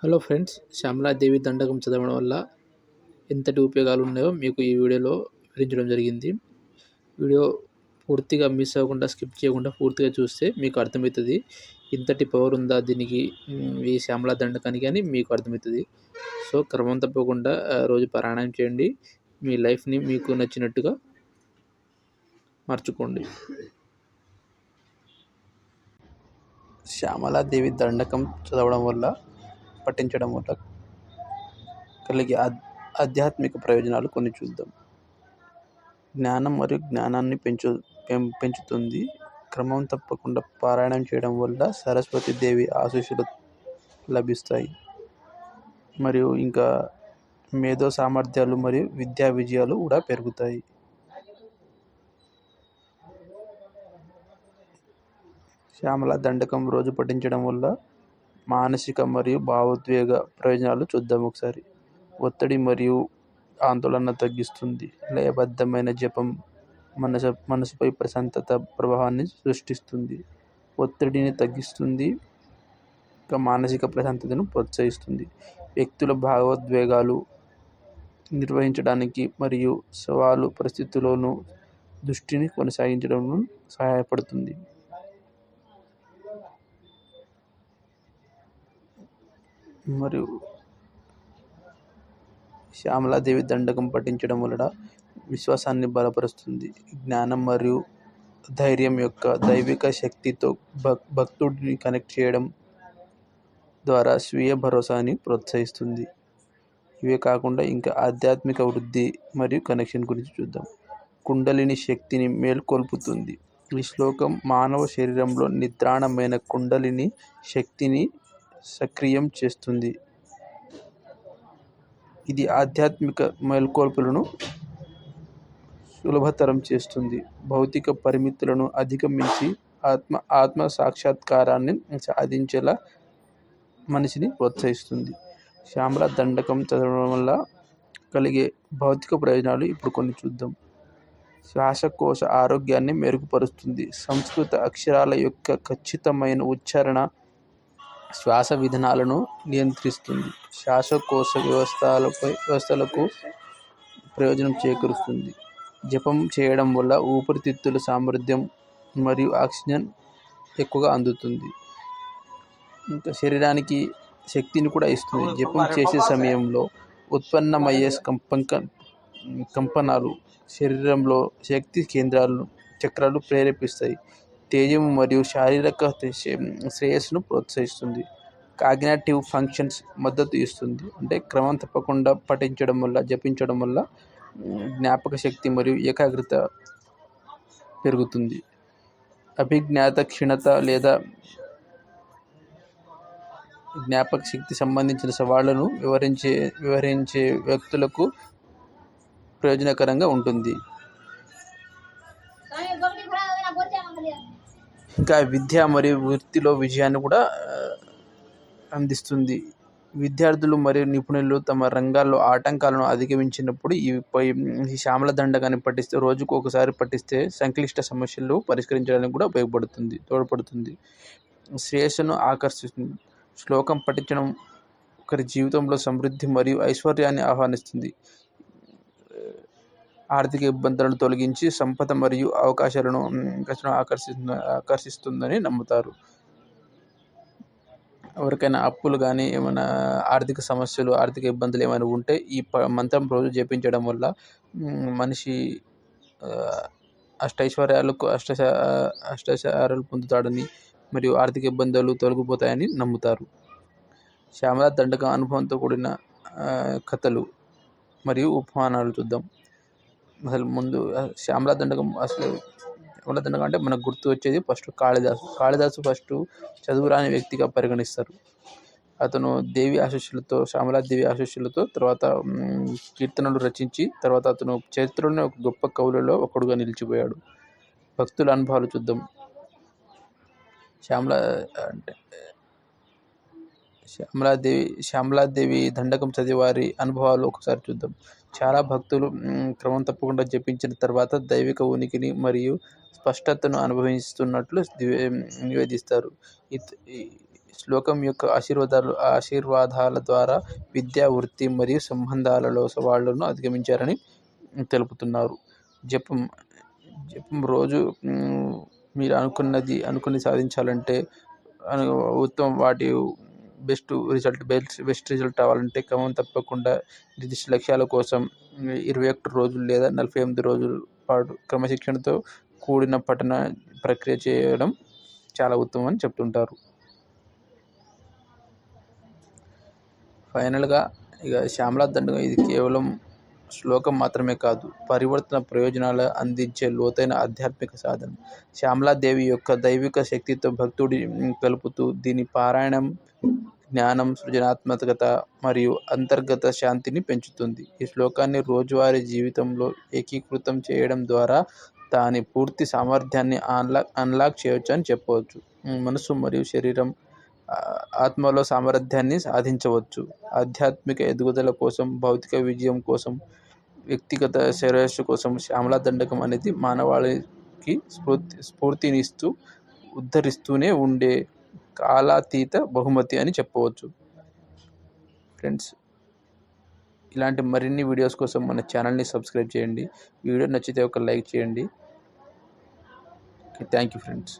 Hello friends, Shyamala Devi దండకం చదవడం వల్ల ఎంతటి ఉపయోగాలు ఉన్నాయో మీకు ఈ వీడియోలో వివరించడం జరిగింది. వీడియో పూర్తిగా మిస్ అవ్వకుండా, స్కిప్ చేయకుండా పూర్తిగా చూస్తే మీకు అర్థమవుతుంది ఇంతటి పవర్ ఉందా దీనికి, ఈ శ్యామలా దండకానికి అని మీకు అర్థమవుతుంది. సో క్రమం తప్పకుండా రోజు పారాయణం చేయండి. మీ లైఫ్ని మీకు నచ్చినట్టుగా మార్చుకోండి. శ్యామలాదేవి దండకం చదవడం వల్ల, పఠించడం వల్ల కలిగే ఆధ్యాత్మిక ప్రయోజనాలు కొన్ని చూద్దాం. జ్ఞానం మరియు జ్ఞానాన్ని పెంచుతుంది. క్రమం తప్పకుండా పారాయణం చేయడం వల్ల సరస్వతి దేవి ఆశీస్సులు లభిస్తాయి. మరియు ఇంకా మేధో సామర్థ్యాలు మరియు విద్యా విజయాలు కూడా పెరుగుతాయి. శ్యామల దండకం రోజు పఠించడం వల్ల మానసిక మరియు భావోద్వేగ ప్రయోజనాలు చూద్దాం ఒకసారి. ఒత్తిడి మరియు ఆందోళన తగ్గిస్తుంది. లయబద్ధమైన జపం మనసుపై ప్రశాంతత ప్రభావాన్ని సృష్టిస్తుంది. ఒత్తిడిని తగ్గిస్తుంది. ఇంకా మానసిక ప్రశాంతతను ప్రోత్సహిస్తుంది. వ్యక్తుల భావోద్వేగాలు నిర్వహించడానికి మరియు సవాలు పరిస్థితుల్లోనూ దృష్టిని కొనసాగించడంలో సహాయపడుతుంది. మరియు శ్యామలాదేవి దండకం పఠించడం వలన విశ్వాసాన్ని బలపరుస్తుంది. జ్ఞానం మరియు ధైర్యం యొక్క దైవిక శక్తితో భక్తుడిని కనెక్ట్ చేయడం ద్వారా స్వీయ భరోసాని ప్రోత్సహిస్తుంది. ఇవే కాకుండా ఇంకా ఆధ్యాత్మిక వృద్ధి మరియు కనెక్షన్ గురించి చూద్దాం. కుండలిని శక్తిని మేల్కొల్పుతుంది. ఈ శ్లోకం మానవ శరీరంలో నిద్రాణమైన కుండలిని శక్తిని సక్రియం చేస్తుంది. ఇది ఆధ్యాత్మిక మేల్కొల్పులను సులభతరం చేస్తుంది. భౌతిక పరిమితులను అధిగమించి ఆత్మ సాక్షాత్కారాన్ని సాధించేలా మనిషిని ప్రోత్సహిస్తుంది. శ్యామల దండకం చదవడం వల్ల కలిగే భౌతిక ప్రయోజనాలు ఇప్పుడు కొన్ని చూద్దాం. శ్వాసకోశ ఆరోగ్యాన్ని మెరుగుపరుస్తుంది. సంస్కృత అక్షరాల యొక్క ఖచ్చితమైన ఉచ్చారణ శ్వాస విధానాలను నియంత్రిస్తుంది. శ్వాసకోశ వ్యవస్థలకు ప్రయోజనం చేకూరుస్తుంది. జపం చేయడం వల్ల ఊపిరితిత్తుల సామర్థ్యం మరియు ఆక్సిజన్ ఎక్కువగా అందుతుంది. ఇంకా శరీరానికి శక్తిని కూడా ఇస్తుంది. జపం చేసే సమయంలో ఉత్పన్నమయ్యే కంపనాలు శరీరంలో శక్తి చక్రాలు ప్రేరేపిస్తాయి. తేజం మరియు శారీరక శ్రేయస్సును ప్రోత్సహిస్తుంది. కాగ్నిటివ్ ఫంక్షన్స్ మద్దతు ఇస్తుంది. అంటే క్రమం తప్పకుండా పఠించడం వల్ల, జపించడం వల్ల జ్ఞాపక శక్తి మరియు ఏకాగ్రత పెరుగుతుంది. అభిజ్ఞాత క్షీణత లేదా జ్ఞాపక శక్తి సంబంధించిన సవాళ్లను వివరించే వ్యక్తులకు ప్రయోజనకరంగా ఉంటుంది. ఇంకా విద్య మరియు వృత్తిలో విజయాన్ని కూడా అందిస్తుంది. విద్యార్థులు మరియు నిపుణులు తమ రంగాల్లో ఆటంకాలను అధిగమించినప్పుడు ఈ శ్యామల దండకాన్ని పఠిస్తే, రోజుకు ఒకసారి పఠిస్తే సంక్లిష్ట సమస్యలు పరిష్కరించడానికి కూడా తోడ్పడుతుంది. శ్రేయస్సును ఆకర్షిస్తుంది. శ్లోకం పఠించడం ఒకరి జీవితంలో సమృద్ధి మరియు ఐశ్వర్యాన్ని ఆహ్వానిస్తుంది. ఆర్థిక ఇబ్బందులను తొలగించి సంపద మరియు అవకాశాలను ఆకర్షిస్తుందని నమ్ముతారు. ఎవరికైనా అప్పులు కానీ, ఏమైనా ఆర్థిక సమస్యలు, ఆర్థిక ఇబ్బందులు ఏమైనా ఉంటే ఈ మంత్రం రోజు జపించడం వల్ల మనిషి అష్టైశ్వర్యాలు పొందుతాడని మరియు ఆర్థిక ఇబ్బందులు తొలగిపోతాయని నమ్ముతారు. శ్యామల దండకం అనుభవంతో కూడిన కథలు మరియు ఉపమానాలు చూద్దాం. అసలు ముందు శ్యామల దండకం అంటే మనకు గుర్తు వచ్చేది ఫస్ట్ కాళిదాసు ఫస్ట్ చదువురాని వ్యక్తిగా పరిగణిస్తారు. అతను శ్యామలాదేవి ఆశీస్సులతో తర్వాత కీర్తనలు రచించి తర్వాత అతను చరిత్రలోనే ఒక గొప్ప కవులలో ఒకడుగా నిలిచిపోయాడు. భక్తుల అనుభవాలు చూద్దాం. శ్యామలాదేవి దండకం చదివారి అనుభవాలు ఒకసారి చూద్దాం. చాలా భక్తులు క్రమం తప్పకుండా జపించిన తర్వాత దైవిక ఉనికిని మరియు స్పష్టతను అనుభవిస్తున్నట్లు నివేదిస్తారు. శ్లోకం యొక్క ఆశీర్వాదాల ద్వారా విద్య, వృత్తి మరియు సంబంధాలలో సవాళ్లను అధిగమించారని తెలుపుతున్నారు. జపం రోజు మీరు అనుకున్నది సాధించాలంటే ఉత్తమం వాటి బెస్ట్ రిజల్ట్ రావాలంటే క్రమం తప్పకుండా నిర్దిష్ట లక్ష్యాల కోసం 21 రోజులు లేదా 48 రోజుల పాటు క్రమశిక్షణతో కూడిన పఠన ప్రక్రియ చేయడం చాలా ఉత్తమం అని చెప్తుంటారు. ఫైనల్గా శ్యామలా దండకం ఇది కేవలం శ్లోకం మాత్రమే కాదు, పరివర్తన ప్రయోజనాలు అందించే లోతైన ఆధ్యాత్మిక సాధన. శ్యామలాదేవి యొక్క దైవిక శక్తితో భక్తుడి కలుపుతూ దీని పారాయణం జ్ఞానం, సృజనాత్మకత మరియు అంతర్గత శాంతిని పెంచుతుంది. ఈ శ్లోకాన్ని రోజువారీ జీవితంలో ఏకీకృతం చేయడం ద్వారా దాని పూర్తి సామర్థ్యాన్ని అన్లాక్ చేయవచ్చు అని చెప్పవచ్చు. మనసు మరియు శరీరం, ఆత్మలో సామర్థ్యాన్ని సాధించవచ్చు. ఆధ్యాత్మిక ఎదుగుదల కోసం, భౌతిక విజయం కోసం, వ్యక్తిగత శ్రేయస్సు కోసం శ్యామలా దండకం అనేది మానవాళికి స్ఫూర్తినిస్తూ ఉద్ధరిస్తూనే ఉండే కాలాతీత బహుమతి అని చెప్పవచ్చు. ఫ్రెండ్స్, ఇలాంటి మరిన్ని వీడియోస్ కోసం మన ఛానల్ని సబ్స్క్రైబ్ చేయండి. వీడియో నచ్చితే ఒక లైక్ చేయండి. Thank you friends.